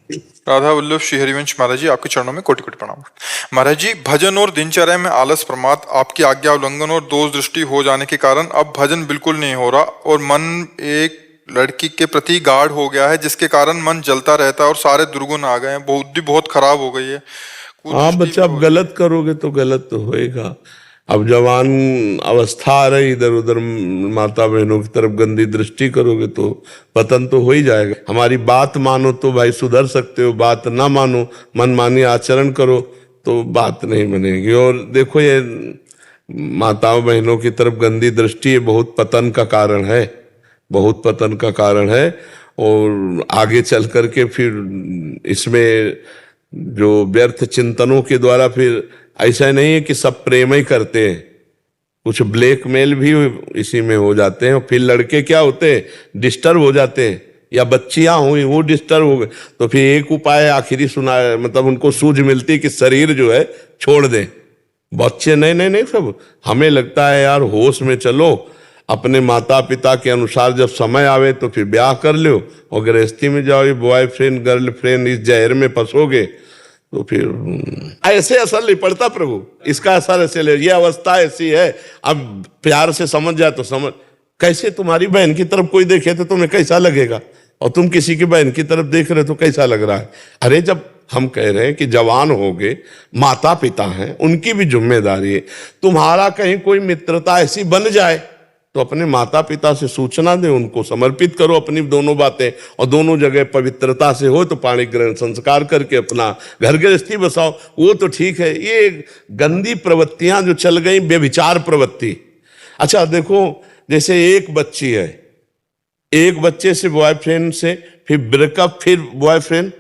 राधा वल्लभ श्री हरिवंश महाराज जी, आपके चरणों में कोटि कोटि प्रणाम। महाराज जी, भजन और दिनचर्या में आलस, प्रमाद, आपकी आज्ञा उल्लंघन और दोष दृष्टि हो जाने के कारण अब भजन बिल्कुल नहीं हो रहा और मन एक लड़की के प्रति गाढ़ हो गया है, जिसके कारण मन जलता रहता है और सारे दुर्गुण आ गए हैं, बुद्धि बहुत खराब हो गई है। हाँ बच्चा, अब गलत करोगे तो गलत तो होएगा। अब जवान अवस्था आ रही, इधर उधर माता बहनों की तरफ गंदी दृष्टि करोगे तो पतन तो हो ही जाएगा। हमारी बात मानो तो भाई सुधर सकते हो, बात ना मानो, मनमानी आचरण करो तो बात नहीं बनेगी। और देखो, ये माताओं बहनों की तरफ गंदी दृष्टि ये बहुत पतन का कारण है, बहुत पतन का कारण है। और आगे चल करके फिर इसमें जो व्यर्थ चिंतनों के द्वारा फिर ऐसा नहीं है कि सब प्रेम ही करते हैं, कुछ ब्लैकमेल भी इसी में हो जाते हैं। फिर लड़के क्या होते हैं, डिस्टर्ब हो जाते हैं, या बच्चियां हुई वो डिस्टर्ब हो गए, तो फिर एक उपाय आखिरी सुना, मतलब उनको सूझ मिलती है कि शरीर जो है छोड़ दें। बच्चे नहीं नहीं नहीं, सब हमें लगता है यार होश में चलो, अपने माता पिता के अनुसार जब समय आवे तो फिर ब्याह कर लो, और गृहस्थी में जाओ, बॉयफ्रेंड गर्लफ्रेंड इस जहर में फंसोगे तो फिर ऐसे असर नहीं पड़ता प्रभु, इसका असर ऐसे ले, ये अवस्था ऐसी है। अब प्यार से समझ जाए तो समझ। कैसे तुम्हारी बहन की तरफ कोई देखे तो तुम्हें कैसा लगेगा, और तुम किसी की बहन की तरफ देख रहे हो तो कैसा लग रहा है। अरे जब हम कह रहे हैं कि जवान हो गए, माता पिता हैं, उनकी भी जिम्मेदारी है। तुम्हारा कहीं कोई मित्रता ऐसी बन जाए तो अपने माता पिता से सूचना दे, उनको समर्पित करो अपनी दोनों बातें, और दोनों जगह पवित्रता से हो तो पाणी ग्रहण संस्कार करके अपना घर गृहस्थी बसाओ, वो तो ठीक है। ये गंदी प्रवृत्तियां जो चल गई, व्यभिचार प्रवृत्ति। अच्छा देखो, जैसे एक बच्ची है, एक बच्चे से बॉयफ्रेंड से फिर ब्रेकअप, फिर बॉयफ्रेंड,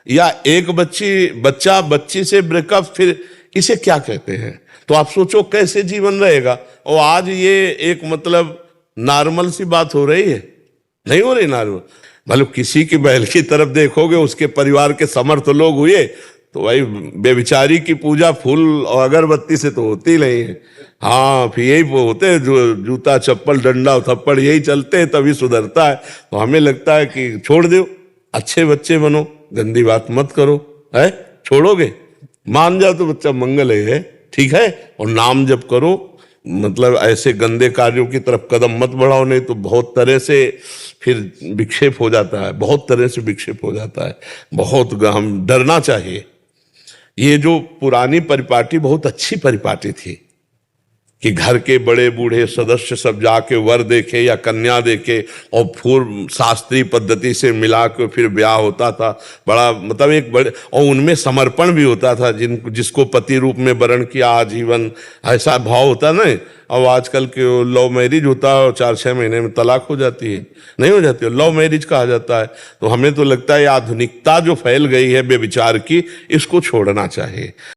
या एक बच्ची से ब्रेकअप, फिर इसे क्या कहते हैं। तो आप सोचो कैसे जीवन रहेगा। और आज ये एक मतलब नॉर्मल सी बात हो रही है, नहीं हो रही नॉर्मल। मतलब किसी की बहन की तरफ देखोगे, उसके परिवार के समर्थ लोग हुए तो भाई बेबिचारी की पूजा फूल और अगरबत्ती से तो होती नहीं है। हाँ, फिर यही होते हैं जो जूता चप्पल डंडा थप्पड़ यही चलते हैं, तभी सुधरता है। तो हमें लगता है कि छोड़ दो, अच्छे बच्चे बनो, गंदी बात मत करो, है छोड़ोगे, मान जाओ तो बच्चा मंगल है, ठीक है। और नाम जप करो, मतलब ऐसे गंदे कार्यों की तरफ कदम मत बढ़ाओ, नहीं तो बहुत तरह से फिर विक्षेप हो जाता है, बहुत तरह से विक्षेप हो जाता है। बहुत हम डरना चाहिए। ये जो पुरानी परिपाटी बहुत अच्छी परिपाटी थी कि घर के बड़े बूढ़े सदस्य सब जाके वर देखे या कन्या देखे, और पूर्व शास्त्रीय पद्धति से मिला के फिर ब्याह होता था। बड़ा मतलब एक बड़े, और उनमें समर्पण भी होता था, जिसको पति रूप में वरण किया आजीवन, ऐसा भाव होता ना। अब आजकल के लव मैरिज होता है और 4-6 महीने में तलाक हो जाती है, नहीं हो जाती है, लव मैरिज कहा जाता है। तो हमें तो लगता है आधुनिकता जो फैल गई है बेविचार की, इसको छोड़ना चाहिए।